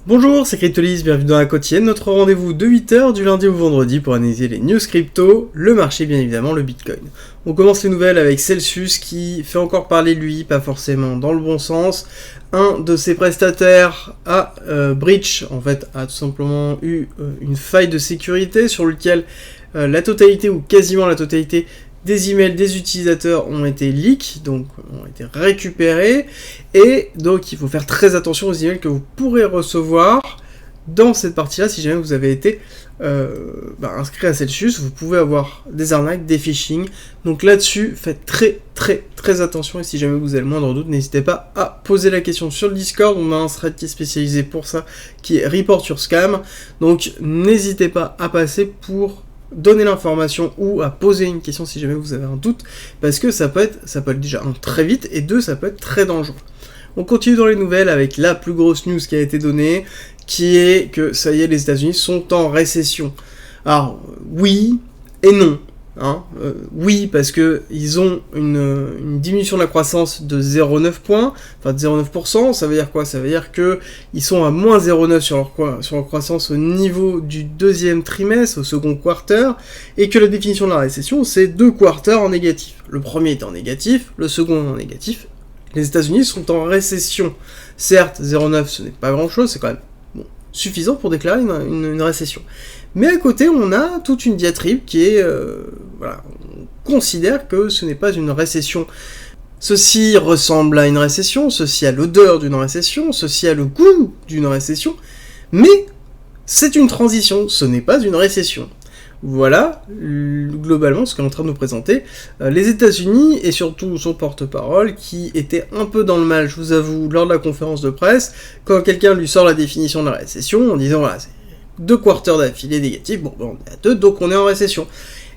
Bonjour, c'est Cryptolis, bienvenue dans la quotidienne, notre rendez-vous de 8h du lundi au vendredi pour analyser les news crypto, le marché bien évidemment, le Bitcoin. On commence les nouvelles avec Celsius qui fait encore parler de lui, pas forcément dans le bon sens. Un de ses prestataires a breach, en fait a tout simplement eu une faille de sécurité sur lequel la totalité ou quasiment la totalité des emails des utilisateurs ont été leaks, donc ont été récupérés, et donc il faut faire très attention aux emails que vous pourrez recevoir dans cette partie-là si jamais vous avez été inscrit à Celsius. Vous pouvez avoir des arnaques, des phishing, donc là-dessus faites très attention, et si jamais vous avez le moindre doute, n'hésitez pas à poser la question sur le Discord. On a un thread qui est spécialisé pour ça, qui est Report sur Scam, donc n'hésitez pas à passer pour donner l'information ou à poser une question si jamais vous avez un doute, parce que ça peut être déjà très vite, et deux, ça peut être très dangereux. On continue dans les nouvelles avec la plus grosse news qui a été donnée, qui est que ça y est, les États-Unis sont en récession. Alors oui et non. Oui, parce que ils ont une diminution de la croissance de 0,9 points, enfin de 0,9%, ça veut dire quoi? Ça veut dire que ils sont à moins 0,9 sur leur croissance au niveau du deuxième trimestre, au second quarter, et que la définition de la récession, c'est 2 quarters en négatif. Le premier est en négatif, le second en négatif. Les États-Unis sont en récession. Certes, 0,9 ce n'est pas grand-chose, c'est quand même suffisant pour déclarer une récession. Mais à côté, on a toute une diatribe qui est... on considère que ce n'est pas une récession. Ceci ressemble à une récession, ceci a l'odeur d'une récession, ceci a le goût d'une récession, mais c'est une transition, ce n'est pas une récession. Voilà, globalement, ce qu'on est en train de nous présenter. Les États-Unis, et surtout son porte-parole, qui était un peu dans le mal, je vous avoue, lors de la conférence de presse, quand quelqu'un lui sort la définition de la récession, en disant, voilà, c'est 2 quarters d'affilée négatifs, on est à 2, donc on est en récession.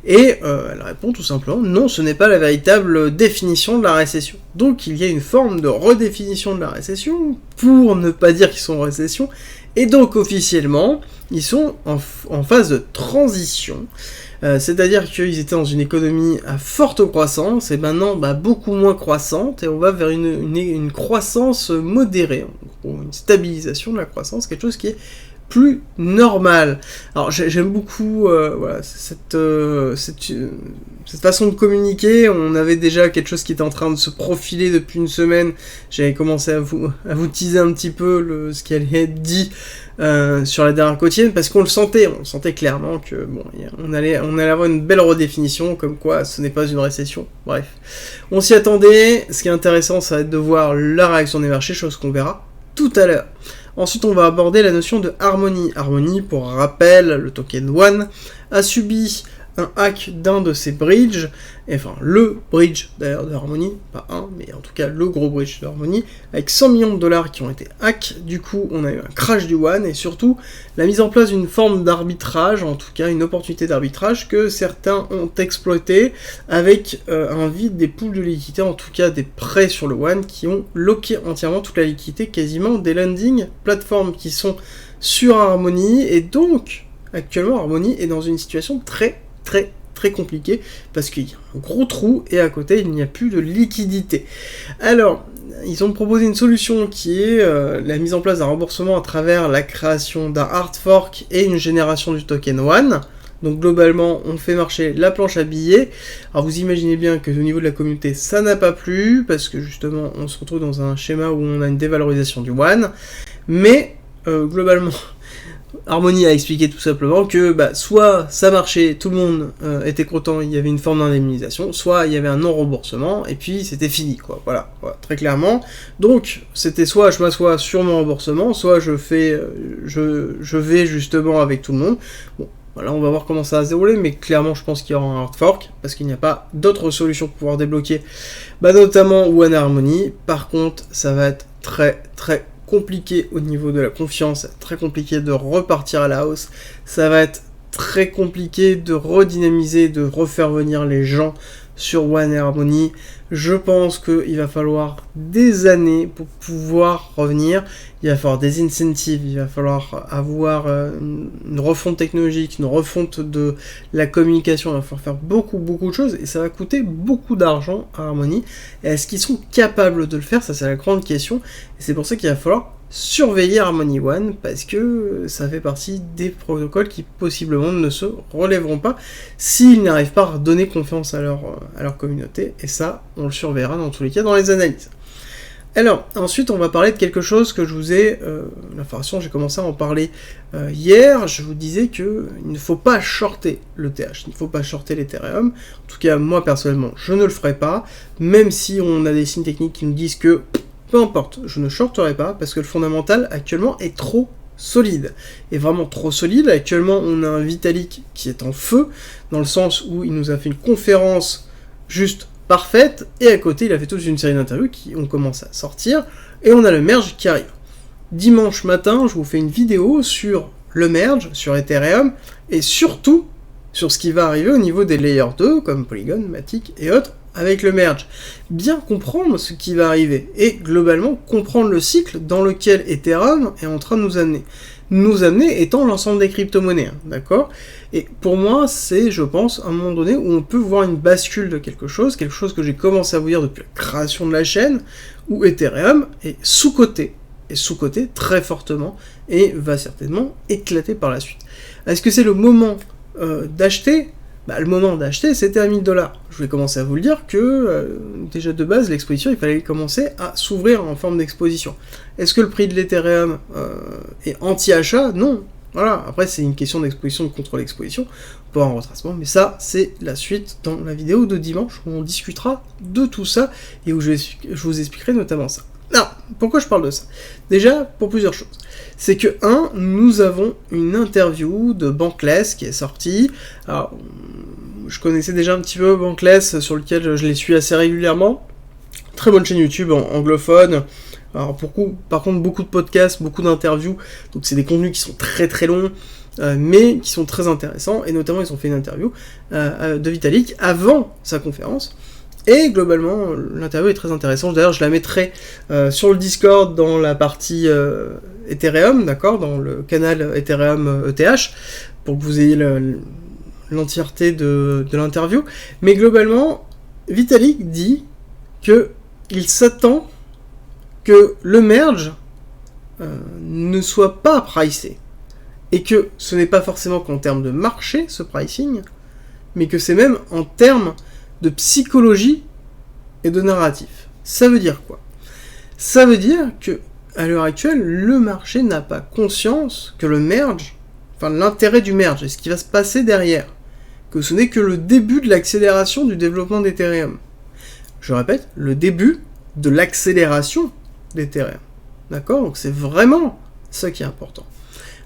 Et elle répond tout simplement, non, ce n'est pas la véritable définition de la récession. Donc il y a une forme de redéfinition de la récession, pour ne pas dire qu'ils sont en récession, et donc officiellement, ils sont en phase de transition, c'est-à-dire qu'ils étaient dans une économie à forte croissance, et maintenant beaucoup moins croissante, et on va vers une croissance modérée, en gros, une stabilisation de la croissance, quelque chose qui est plus normal. Alors j'aime beaucoup cette façon de communiquer. On avait déjà quelque chose qui était en train de se profiler depuis une semaine. J'avais commencé à vous teaser un petit peu ce qui allait être dit sur la dernière quotidienne, parce qu'on le sentait clairement que on allait avoir une belle redéfinition, comme quoi ce n'est pas une récession. Bref, on s'y attendait. Ce qui est intéressant, ça va être de voir la réaction des marchés, chose qu'on verra tout à l'heure. Ensuite, on va aborder la notion de Harmony. Harmony, pour rappel, le token One, a subi un hack d'un de ses bridges, enfin le bridge d'ailleurs de Harmony, pas un, mais en tout cas le gros bridge de Harmony, avec 100 millions de dollars qui ont été hack. Du coup, on a eu un crash du One, et surtout la mise en place d'une forme d'arbitrage, en tout cas une opportunité d'arbitrage que certains ont exploité avec un vide des pools de liquidité, en tout cas des prêts sur le One, qui ont loqué entièrement toute la liquidité, quasiment des landing plateformes qui sont sur Harmony, et donc actuellement Harmony est dans une situation très compliqué, parce qu'il y a un gros trou et à côté il n'y a plus de liquidité. Alors ils ont proposé une solution qui est la mise en place d'un remboursement à travers la création d'un hard fork et une génération du token One. Donc globalement on fait marcher la planche à billets. Alors vous imaginez bien que au niveau de la communauté ça n'a pas plu, parce que justement on se retrouve dans un schéma où on a une dévalorisation du One, mais globalement Harmony a expliqué tout simplement que soit ça marchait, tout le monde était content, il y avait une forme d'indemnisation, soit il y avait un non-remboursement, et puis c'était fini, voilà, très clairement. Donc c'était soit je m'assois sur mon remboursement, soit je vais justement avec tout le monde. Bon, voilà, on va voir comment ça va se dérouler, mais clairement je pense qu'il y aura un hard fork, parce qu'il n'y a pas d'autre solution pour pouvoir débloquer, notamment One Harmony. Par contre, ça va être très compliqué au niveau de la confiance, très compliqué de repartir à la hausse, ça va être très compliqué de redynamiser, de refaire venir les gens sur One Harmony. Je pense qu'il va falloir des années pour pouvoir revenir. Il va falloir des incentives, il va falloir avoir une refonte technologique, une refonte de la communication, il va falloir faire beaucoup de choses, et ça va coûter beaucoup d'argent à Harmony. Et est-ce qu'ils sont capables de le faire? Ça, c'est la grande question, et c'est pour ça qu'il va falloir surveiller Harmony One, parce que ça fait partie des protocoles qui possiblement ne se relèveront pas s'ils n'arrivent pas à donner confiance à leur communauté, et ça, on le surveillera dans tous les cas dans les analyses. Alors, ensuite, on va parler de quelque chose que je vous ai... l'information, j'ai commencé à en parler hier. Je vous disais qu'il ne faut pas shorter l'ETH, il ne faut pas shorter l'Ethereum. En tout cas, moi, personnellement, je ne le ferai pas, même si on a des signes techniques qui me disent que, peu importe, je ne shorterai pas, parce que le fondamental, actuellement, est trop solide. Et vraiment trop solide. Actuellement, on a un Vitalik qui est en feu, dans le sens où il nous a fait une conférence juste parfaite, et à côté il a fait toute une série d'interviews qui ont commencé à sortir, et on a le merge qui arrive. Dimanche matin, je vous fais une vidéo sur le merge, sur Ethereum, et surtout sur ce qui va arriver au niveau des layers 2, comme Polygon, Matic et autres, avec le merge. Bien comprendre ce qui va arriver, et globalement comprendre le cycle dans lequel Ethereum est en train de nous amener. Nous amener étant l'ensemble des crypto-monnaies, d'accord ? Et pour moi, c'est, je pense, un moment donné où on peut voir une bascule de quelque chose que j'ai commencé à vous dire depuis la création de la chaîne, où Ethereum est sous-coté très fortement, et va certainement éclater par la suite. Est-ce que c'est le moment d'acheter ? Le moment d'acheter, c'était à 1000 $. Je vais commencer à vous le dire que, déjà de base, l'exposition, il fallait commencer à s'ouvrir en forme d'exposition. Est-ce que le prix de l'Ethereum est anti-achat ? Non. Voilà, après c'est une question d'exposition, de contrôle exposition, pas un retracement, mais ça, c'est la suite dans la vidéo de dimanche, où on discutera de tout ça, et où je vous expliquerai notamment ça. Alors, pourquoi je parle de ça ? Déjà, pour plusieurs choses. C'est que, nous avons une interview de Bankless qui est sortie. Alors, je connaissais déjà un petit peu Bankless, sur lequel je les suis assez régulièrement. Très bonne chaîne YouTube anglophone. Alors, par contre, beaucoup de podcasts, beaucoup d'interviews. Donc, c'est des contenus qui sont très très longs, mais qui sont très intéressants. Et notamment, ils ont fait une interview de Vitalik avant sa conférence. Et globalement, l'interview est très intéressante. D'ailleurs, je la mettrai sur le Discord dans la partie Ethereum, d'accord, dans le canal Ethereum ETH, pour que vous ayez l'entièreté de l'interview. Mais globalement, Vitalik dit qu'il s'attend que le merge ne soit pas pricé. Et que ce n'est pas forcément qu'en termes de marché, ce pricing, mais que c'est même en termes de psychologie et de narratif. Ça veut dire quoi ? Ça veut dire que, à l'heure actuelle, le marché n'a pas conscience que le merge, enfin l'intérêt du merge et ce qui va se passer derrière, que ce n'est que le début de l'accélération du développement d'Ethereum. Je répète, le début de l'accélération d'Ethereum. D'accord ? Donc c'est vraiment ça qui est important.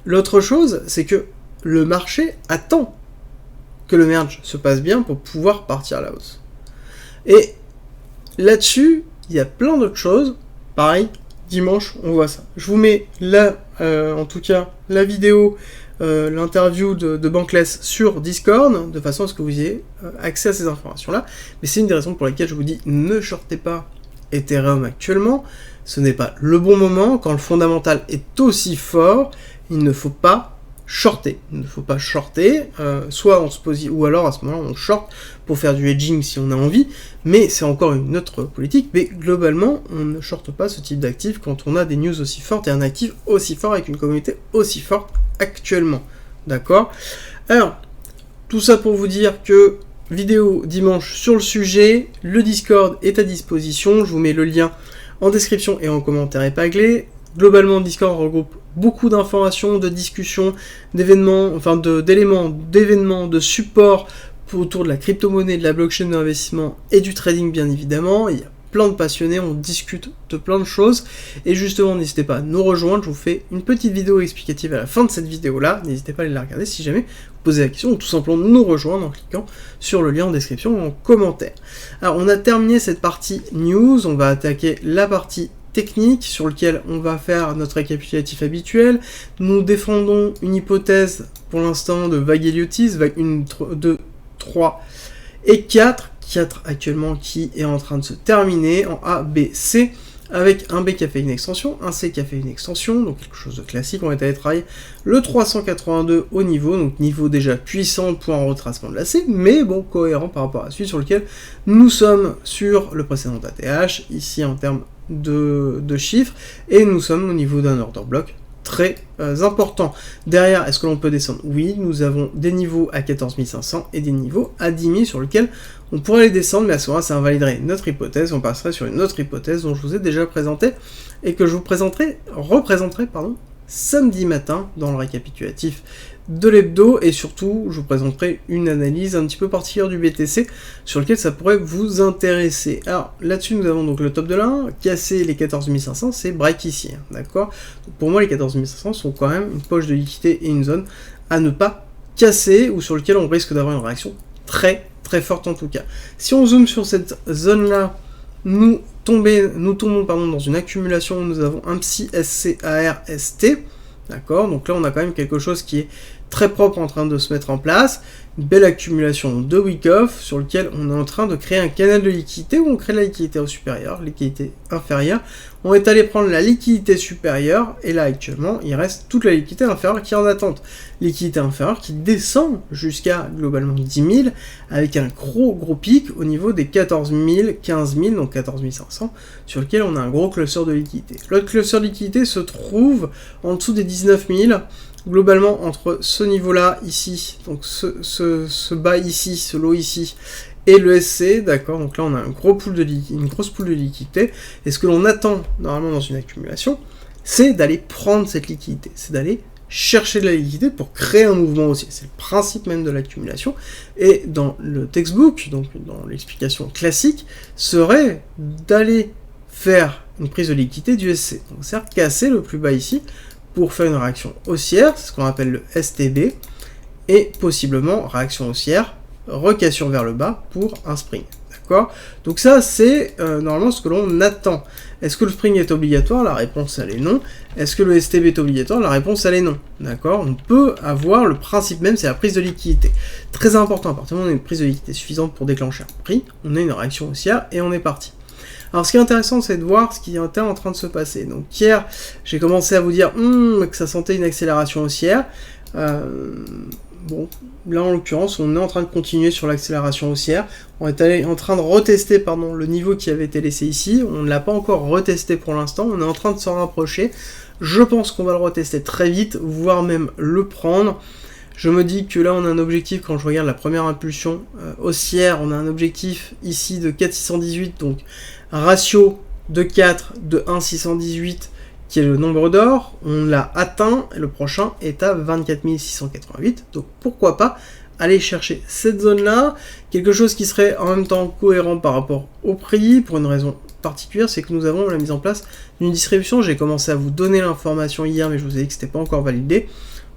L'autre chose, c'est que le marché attend que le merge se passe bien pour pouvoir partir à la hausse. Et là-dessus, il y a plein d'autres choses. Pareil, dimanche, on voit ça. Je vous mets là, en tout cas, la vidéo, l'interview de Bankless sur Discord, de façon à ce que vous ayez accès à ces informations-là. Mais c'est une des raisons pour lesquelles je vous dis, ne shortez pas Ethereum actuellement. Ce n'est pas le bon moment. Quand le fondamental est aussi fort, il ne faut pas shorter. Il ne faut pas shorter, soit on se positionne, ou alors à ce moment-là on short pour faire du hedging si on a envie, mais c'est encore une autre politique, mais globalement on ne shorte pas ce type d'actif quand on a des news aussi fortes et un actif aussi fort avec une communauté aussi forte actuellement. D'accord ? Alors, tout ça pour vous dire que vidéo dimanche sur le sujet, le Discord est à disposition, je vous mets le lien en description et en commentaire épinglé. Globalement, Discord regroupe beaucoup d'informations, de discussions, d'événements, d'événements, de support autour de la crypto-monnaie, de la blockchain d'investissement et du trading bien évidemment. Il y a plein de passionnés, on discute de plein de choses. Et justement, n'hésitez pas à nous rejoindre, je vous fais une petite vidéo explicative à la fin de cette vidéo-là. N'hésitez pas à aller la regarder si jamais vous posez la question, ou tout simplement nous rejoindre en cliquant sur le lien en description ou en commentaire. Alors, on a terminé cette partie news, on va attaquer la partie technique sur lequel on va faire notre récapitulatif habituel. Nous défendons une hypothèse pour l'instant de vague Elliottis, vague 1, 2, 3 et 4 actuellement qui est en train de se terminer en A, B, C, avec un B qui a fait une extension, un C qui a fait une extension, donc quelque chose de classique. On est allé travailler le 382 au niveau, donc niveau déjà puissant pour un retracement de la C, mais bon, cohérent par rapport à la suite sur lequel nous sommes sur le précédent ATH, ici en termes de chiffres, et nous sommes au niveau d'un order block très important. Derrière, est-ce que l'on peut descendre? Oui, nous avons des niveaux à 14 500 et des niveaux à 10 000 sur lesquels on pourrait les descendre, mais à ce moment-là, ça invaliderait notre hypothèse, on passerait sur une autre hypothèse dont je vous ai déjà présenté et que je vous représenterai samedi matin dans le récapitulatif de l'hebdo, et surtout je vous présenterai une analyse un petit peu particulière du BTC sur lequel ça pourrait vous intéresser. Alors là-dessus nous avons donc le top de la casser les 14 500, c'est break ici, d'accord. Pour moi les 14 500 sont quand même une poche de liquidité et une zone à ne pas casser, ou sur lequel on risque d'avoir une réaction très très forte en tout cas. Si on zoome sur cette zone là, nous tombons dans une accumulation où nous avons un petit SCARST, d'accord, donc là on a quand même quelque chose qui est très propre en train de se mettre en place, une belle accumulation de week-off sur lequel on est en train de créer un canal de liquidité où on crée la liquidité au supérieur, liquidité inférieure, on est allé prendre la liquidité supérieure, et là actuellement il reste toute la liquidité inférieure qui est en attente. Liquidité inférieure qui descend jusqu'à globalement 10 000 avec un gros pic au niveau des 14 000, 15 000, donc 14 500, sur lequel on a un gros cluster de liquidité. L'autre cluster de liquidité se trouve en dessous des 19 000, globalement entre ce niveau-là ici, donc ce bas ici, ce low ici, et le SC, d'accord, donc là on a une grosse pool de liquidité, et ce que l'on attend normalement dans une accumulation, c'est d'aller prendre cette liquidité, c'est d'aller chercher de la liquidité pour créer un mouvement aussi. C'est le principe même de l'accumulation, et dans le textbook, donc dans l'explication classique, serait d'aller faire une prise de liquidité du SC, donc c'est-à-dire casser le plus bas ici, pour faire une réaction haussière, c'est ce qu'on appelle le STB, et possiblement réaction haussière, recassure vers le bas pour un spring, d'accord. Donc ça c'est normalement ce que l'on attend. Est-ce que le spring est obligatoire? La réponse elle est non. Est-ce que le STB est obligatoire? La réponse elle est non, d'accord. On peut avoir le principe même, c'est la prise de liquidité. Très important, à partir du moment où on a une prise de liquidité suffisante pour déclencher un prix, on a une réaction haussière et on est parti. Alors ce qui est intéressant, c'est de voir ce qui était en train de se passer. Donc hier, j'ai commencé à vous dire que ça sentait une accélération haussière. Bon, là en l'occurrence, on est en train de continuer sur l'accélération haussière. On est en train de retester le niveau qui avait été laissé ici. On ne l'a pas encore retesté pour l'instant. On est en train de s'en rapprocher. Je pense qu'on va le retester très vite, voire même le prendre. Je me dis que là on a un objectif, quand je regarde la première impulsion haussière, on a un objectif ici de 4,618, donc un ratio de 4, de 1,618 qui est le nombre d'or, on l'a atteint, et le prochain est à 24 688, donc pourquoi pas aller chercher cette zone-là, quelque chose qui serait en même temps cohérent par rapport au prix, pour une raison particulière, c'est que nous avons la mise en place d'une distribution. J'ai commencé à vous donner l'information hier, mais je vous ai dit que c'était pas encore validé.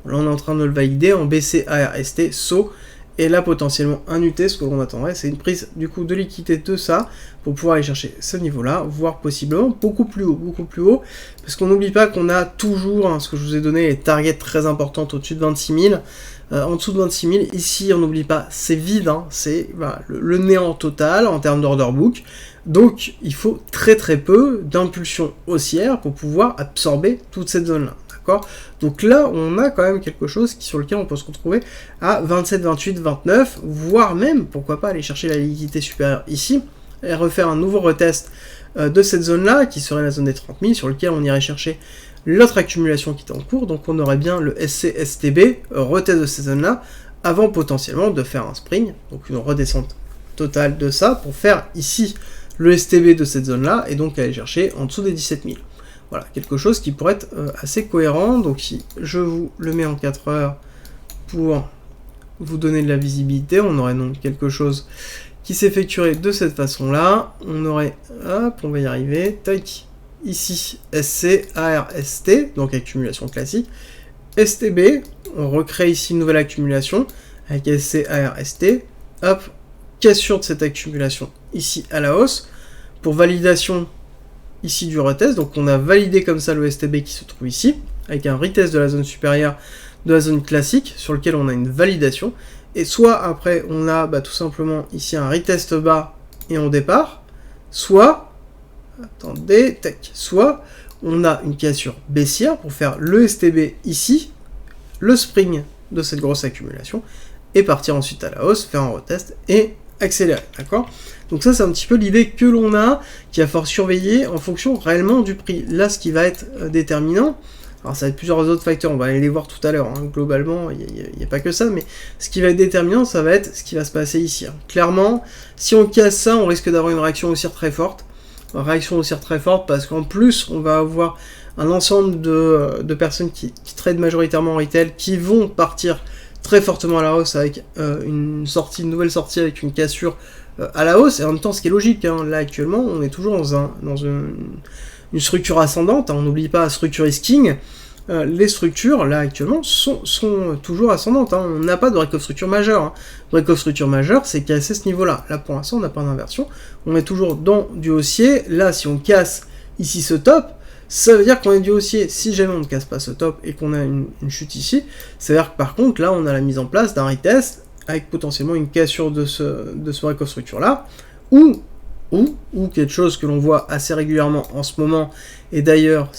Là on est en train de le valider en BCARST, SO, et là potentiellement un UT, ce que l'on attendrait, c'est une prise du coup de liquidité de ça, pour pouvoir aller chercher ce niveau-là, voire possiblement beaucoup plus haut, parce qu'on n'oublie pas qu'on a toujours, ce que je vous ai donné, les targets très importantes au-dessus de 26 000, en dessous de 26 000, ici on n'oublie pas, c'est vide, c'est le néant total en termes d'order book, donc il faut très peu d'impulsion haussière pour pouvoir absorber toute cette zone-là. Donc là, on a quand même quelque chose sur lequel on peut se retrouver à 27, 28, 29, voire même, pourquoi pas, aller chercher la liquidité supérieure ici, et refaire un nouveau retest de cette zone-là, qui serait la zone des 30 000, sur lequel on irait chercher l'autre accumulation qui est en cours, donc on aurait bien le SC-STB, retest de cette zone-là, avant potentiellement de faire un spring, donc une redescente totale de ça, pour faire ici le STB de cette zone-là, et donc aller chercher en dessous des 17 000. Voilà, quelque chose qui pourrait être assez cohérent. Donc si je vous le mets en 4 heures pour vous donner de la visibilité, on aurait donc quelque chose qui s'effectuerait de cette façon-là. On aurait, hop, on va y arriver, tac, ici SC, ARST, donc accumulation classique, STB, on recrée ici une nouvelle accumulation avec SC, ARST, hop, cassure de cette accumulation ici à la hausse, pour validation ici du retest, donc on a validé comme ça le STB qui se trouve ici, avec un retest de la zone supérieure de la zone classique, sur lequel on a une validation, et soit après on a tout simplement ici un retest bas et on départ, soit, attendez, tac, soit on a une cassure baissière pour faire le STB ici, le spring de cette grosse accumulation, et partir ensuite à la hausse, faire un retest, et accélérer, d'accord? Donc ça, c'est un petit peu l'idée que l'on a, qu'il va falloir surveiller en fonction réellement du prix. Là, ce qui va être déterminant, alors ça va être plusieurs autres facteurs, on va aller les voir tout à l'heure, hein. Globalement, il n'y a pas que ça, mais ce qui va être déterminant, ça va être ce qui va se passer ici. Hein. Clairement, si on casse ça, on risque d'avoir une réaction haussière très forte. Une réaction haussière très forte parce qu'en plus, on va avoir un ensemble de personnes qui tradent majoritairement en retail, qui vont partir très fortement à la hausse avec une nouvelle sortie avec une cassure à la hausse, et en même temps ce qui est logique, hein, là actuellement on est toujours dans une structure ascendante, hein, on n'oublie pas la structure is king, les structures là actuellement sont toujours ascendantes, hein, on n'a pas de break-off structure majeure, hein. Break-off structure majeure c'est casser ce niveau là, là pour l'instant on n'a pas d'inversion, on est toujours dans du haussier, là si on casse ici ce top, ça veut dire qu'on est du haussier. Si jamais on ne casse pas ce top et qu'on a une chute ici, ça veut dire que par contre là on a la mise en place d'un retest avec potentiellement une cassure de ce break-off structure là, ou quelque chose que l'on voit assez régulièrement en ce moment, et d'ailleurs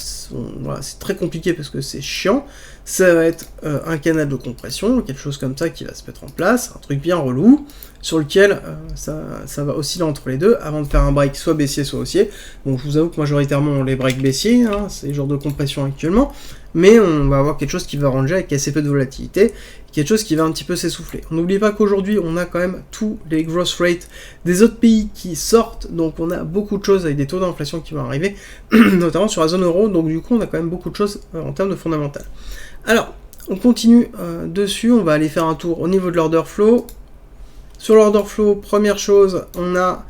voilà, c'est très compliqué parce que c'est chiant, ça va être un canal de compression, quelque chose comme ça qui va se mettre en place, un truc bien relou, sur lequel ça va osciller entre les deux, avant de faire un break soit baissier soit haussier. Donc je vous avoue que majoritairement on les break baissiers, hein, c'est le genre de compression actuellement, mais on va avoir quelque chose qui va ranger avec assez peu de volatilité, quelque chose qui va un petit peu s'essouffler. On n'oublie pas qu'aujourd'hui on a quand même tous les growth rates des autres pays qui sortent, donc on a beaucoup de choses avec des taux d'inflation qui vont arriver, notamment sur la zone euro, donc du coup on a quand même beaucoup de choses en termes de fondamentales. Alors, on continue dessus, on va aller faire un tour au niveau de l'order flow. Sur l'order flow, première chose, on a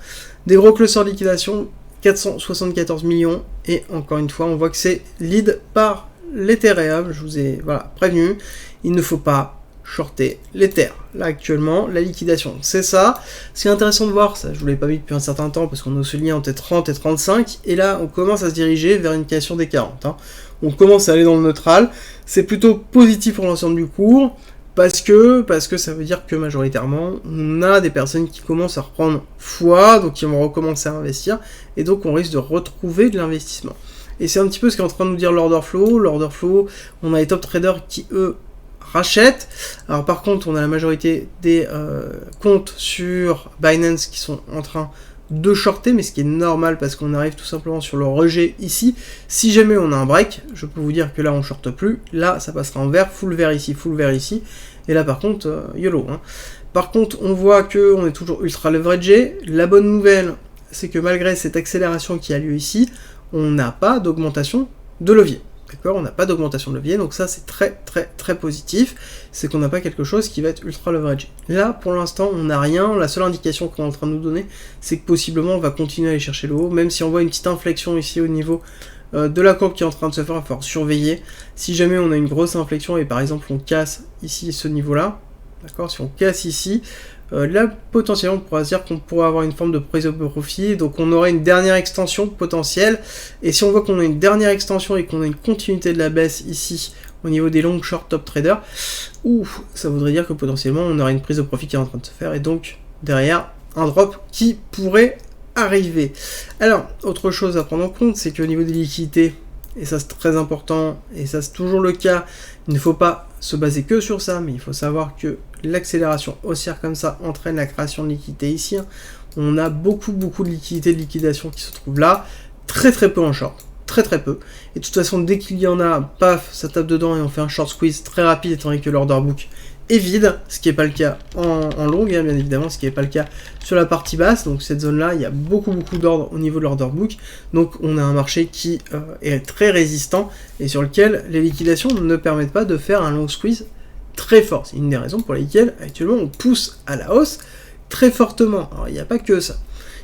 des gros clusters de liquidation, 474 millions, et encore une fois, on voit que c'est lead par l'Ethereum, je vous ai prévenu, il ne faut pas shorter l'Ether. Là actuellement, la liquidation, c'est ça. Ce qui est intéressant de voir, ça je vous l'ai pas vu depuis un certain temps, parce qu'on a ce lien entre 30 et 35, et là on commence à se diriger vers une cassure des 40. Hein. On commence à aller dans le neutral, c'est plutôt positif pour l'ensemble du cours, parce que ça veut dire que majoritairement, on a des personnes qui commencent à reprendre foi, donc qui vont recommencer à investir, et donc on risque de retrouver de l'investissement. Et c'est un petit peu ce qu'est en train de nous dire l'order flow. L'order flow, on a les top traders qui, eux, rachètent. Alors par contre, on a la majorité des comptes sur Binance qui sont en train de shorter, mais ce qui est normal parce qu'on arrive tout simplement sur le rejet ici. Si jamais on a un break, je peux vous dire que là on shorte plus, là ça passera en vert, full vert ici, et là par contre YOLO. Hein. Par contre on voit que on est toujours ultra leveragé. La bonne nouvelle c'est que malgré cette accélération qui a lieu ici, on n'a pas d'augmentation de levier. D'accord, on n'a pas d'augmentation de levier, donc ça c'est très très très positif, c'est qu'on n'a pas quelque chose qui va être ultra leveragé. Là pour l'instant on n'a rien, la seule indication qu'on est en train de nous donner c'est que possiblement on va continuer à aller chercher le haut, même si on voit une petite inflexion ici au niveau de la courbe qui est en train de se faire, il va falloir surveiller. Si jamais on a une grosse inflexion et par exemple on casse ici ce niveau là, d'accord, si on casse ici, là potentiellement on pourra se dire qu'on pourrait avoir une forme de prise de profit, donc on aurait une dernière extension potentielle, et si on voit qu'on a une dernière extension et qu'on a une continuité de la baisse ici au niveau des long short top traders, ça voudrait dire que potentiellement on aurait une prise de profit qui est en train de se faire, et donc derrière un drop qui pourrait arriver. Alors autre chose à prendre en compte, c'est qu'au niveau des liquidités, et ça c'est très important, et ça c'est toujours le cas, il ne faut pas se baser que sur ça, mais il faut savoir que l'accélération haussière comme ça entraîne la création de liquidités ici. On a beaucoup de liquidités de liquidation qui se trouvent là, très peu en short, très peu. Et de toute façon, dès qu'il y en a, paf, ça tape dedans et on fait un short squeeze très rapide étant donné que l'order book est vide, ce qui n'est pas le cas en longue, hein, bien évidemment, ce qui n'est pas le cas sur la partie basse. Donc cette zone-là, il y a beaucoup d'ordre au niveau de l'order book. Donc on a un marché qui est très résistant et sur lequel les liquidations ne permettent pas de faire un long squeeze très fort. C'est une des raisons pour lesquelles actuellement on pousse à la hausse très fortement. Alors il n'y a pas que ça.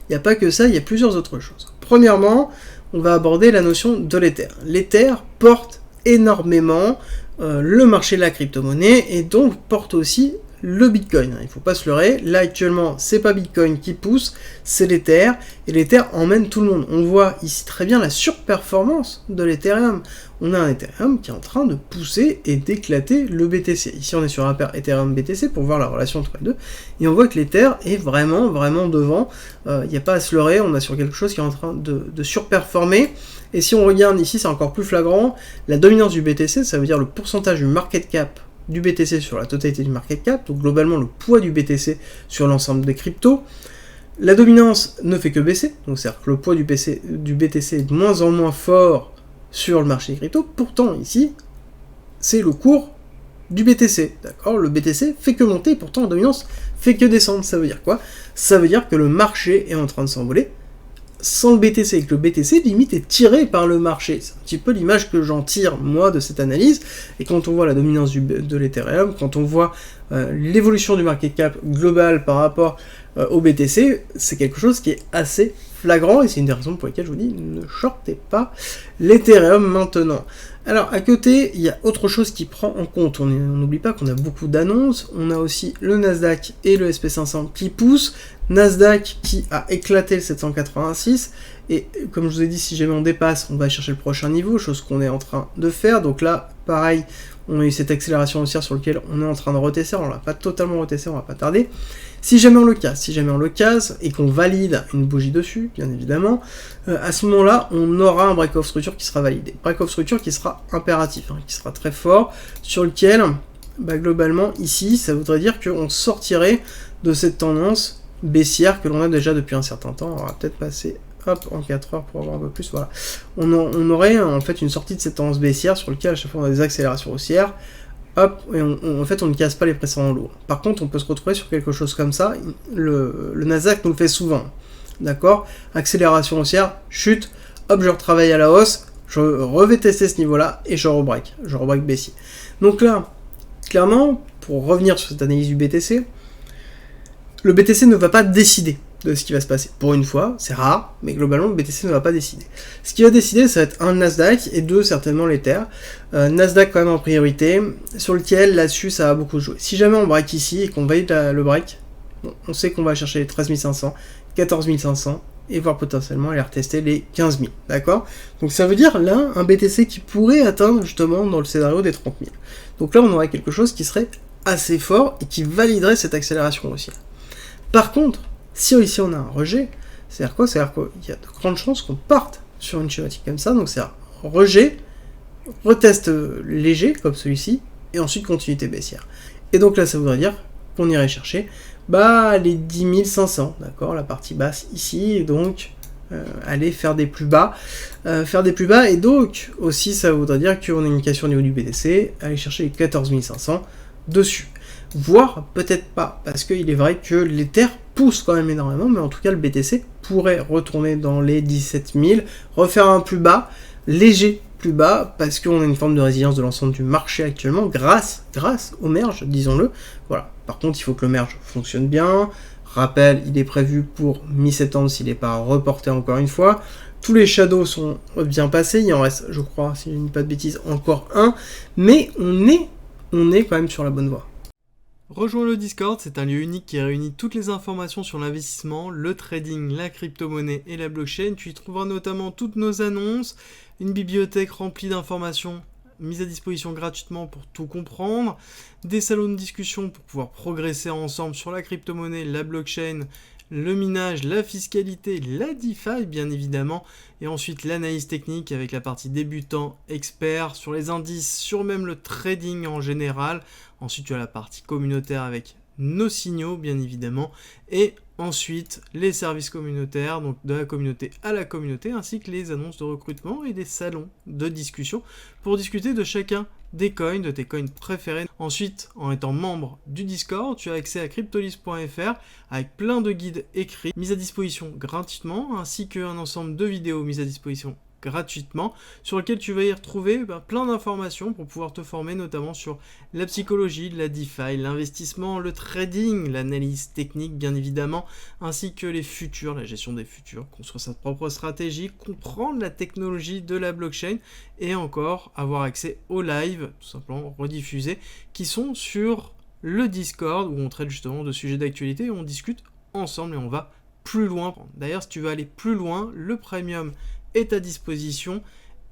Il n'y a pas que ça, il y a plusieurs autres choses. Premièrement, on va aborder la notion de l'Ether. L'Ether porte énormément le marché de la crypto-monnaie et donc porte aussi le Bitcoin. Il ne faut pas se leurrer, là actuellement c'est pas Bitcoin qui pousse, c'est l'Ether, et l'Ether emmène tout le monde. On voit ici très bien la surperformance de l'Ethereum. On a un Ethereum qui est en train de pousser et d'éclater le BTC. Ici on est sur un pair Ethereum-BTC pour voir la relation entre les deux, et on voit que l'Ether est vraiment devant, il n'y a pas à se leurrer, on a sur quelque chose qui est en train de surperformer. Et si on regarde ici, c'est encore plus flagrant, la dominance du BTC, ça veut dire le pourcentage du market cap du BTC sur la totalité du market cap, donc globalement le poids du BTC sur l'ensemble des cryptos. La dominance ne fait que baisser, donc c'est-à-dire que le poids du BTC est de moins en moins fort sur le marché des cryptos. Pourtant, ici, c'est le cours du BTC, d'accord? Le BTC fait que monter, et pourtant la dominance fait que descendre. Ça veut dire quoi? Ça veut dire que le marché est en train de s'envoler sans le BTC, et que le BTC limite est tiré par le marché. C'est un petit peu l'image que j'en tire moi de cette analyse, et quand on voit la dominance de l'Ethereum, quand on voit l'évolution du market cap global par rapport au BTC, c'est quelque chose qui est assez flagrant, et c'est une des raisons pour lesquelles je vous dis, ne shortez pas l'Ethereum maintenant. Alors, à côté, il y a autre chose qui prend en compte. On n'oublie pas qu'on a beaucoup d'annonces. On a aussi le Nasdaq et le SP500 qui poussent. Nasdaq qui a éclaté le 786. Et comme je vous ai dit, si jamais on dépasse, on va chercher le prochain niveau, chose qu'on est en train de faire. Donc là, pareil, on a eu cette accélération haussière sur laquelle on est en train de retester. On l'a pas totalement retesté, on va pas tarder. Si jamais on le casse, et qu'on valide une bougie dessus, bien évidemment, à ce moment-là, on aura un break-off structure qui sera validé. Break-off structure qui sera impératif, qui sera très fort, sur lequel, globalement, ici, ça voudrait dire qu'on sortirait de cette tendance baissière que l'on a déjà depuis un certain temps. On va peut-être passer en 4 heures pour avoir un peu plus, voilà. On aurait en fait une sortie de cette tendance baissière sur lequel à chaque fois on a des accélérations haussières. Hop, et en fait on ne casse pas les précédents lots. Par contre, on peut se retrouver sur quelque chose comme ça. Le Nasdaq nous le fait souvent. D'accord? Accélération haussière, chute, hop, je retravaille à la hausse, je revais tester ce niveau-là et je rebreak baissier. Donc là, clairement, pour revenir sur cette analyse du BTC, le BTC ne va pas décider de ce qui va se passer. Pour une fois, c'est rare, mais globalement, le BTC ne va pas décider. Ce qui va décider, ça va être un Nasdaq et deux, certainement l'Ether. Nasdaq quand même en priorité, sur lequel, là-dessus, ça va beaucoup jouer. Si jamais on break ici et qu'on valide le break, on sait qu'on va chercher les 13 500, 14 500, et voire potentiellement aller retester les 15 000, d'accord? Donc ça veut dire, là, un BTC qui pourrait atteindre, justement, dans le scénario des 30 000. Donc là, on aurait quelque chose qui serait assez fort et qui validerait cette accélération haussière. Par contre, si ici on a un rejet, c'est-à-dire quoi? C'est-à-dire qu'il y a de grandes chances qu'on parte sur une schématique comme ça, donc c'est un rejet, retest léger comme celui-ci, et ensuite continuité baissière. Et donc là, ça voudrait dire qu'on irait chercher les 10 500, d'accord, la partie basse ici, et donc aller faire des plus bas, et donc aussi ça voudrait dire qu'on a une cassure au niveau du BTC, aller chercher les 14 500 dessus. Voire peut-être pas, parce qu'il est vrai que l'Ether pousse quand même énormément, mais en tout cas le BTC pourrait retourner dans les 17 000, refaire un plus bas, léger plus bas, parce qu'on a une forme de résilience de l'ensemble du marché actuellement, grâce au merge, disons-le. Voilà. Par contre, il faut que le merge fonctionne bien. Rappel, il est prévu pour mi-septembre s'il n'est pas reporté encore une fois. Tous les shadows sont bien passés, il en reste, je crois, si je ne dis pas de bêtises, encore un, mais on est quand même sur la bonne voie. Rejoins le Discord, c'est un lieu unique qui réunit toutes les informations sur l'investissement, le trading, la crypto-monnaie et la blockchain. Tu y trouveras notamment toutes nos annonces, une bibliothèque remplie d'informations mises à disposition gratuitement pour tout comprendre, des salons de discussion pour pouvoir progresser ensemble sur la crypto-monnaie, la blockchain, le minage, la fiscalité, la DeFi bien évidemment, et ensuite l'analyse technique avec la partie débutant, expert, sur les indices, sur même le trading en général. Ensuite tu as la partie communautaire avec nos signaux bien évidemment, et ensuite les services communautaires, donc de la communauté à la communauté, ainsi que les annonces de recrutement et des salons de discussion pour discuter de chacun des coins, de tes coins préférés. Ensuite, en étant membre du Discord, tu as accès à cryptolis.fr avec plein de guides écrits mis à disposition gratuitement, ainsi qu'un ensemble de vidéos mises à disposition gratuitement, sur lequel tu vas y retrouver plein d'informations pour pouvoir te former notamment sur la psychologie, la DeFi, l'investissement, le trading, l'analyse technique bien évidemment, ainsi que les futurs, la gestion des futurs, construire sa propre stratégie, comprendre la technologie de la blockchain et encore avoir accès aux lives, tout simplement rediffusés, qui sont sur le Discord où on traite justement de sujets d'actualité et on discute ensemble et on va plus loin. D'ailleurs, si tu veux aller plus loin, le premium est à disposition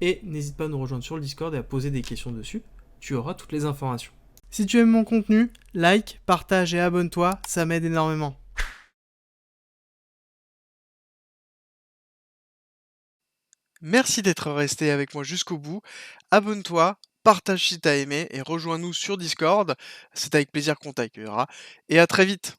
et n'hésite pas à nous rejoindre sur le Discord et à poser des questions dessus, tu auras toutes les informations. Si tu aimes mon contenu, like, partage et abonne-toi, ça m'aide énormément. Merci d'être resté avec moi jusqu'au bout, abonne-toi partage si t'as aimé et rejoins-nous sur Discord. C'est avec plaisir qu'on t'accueillera. Et à très vite.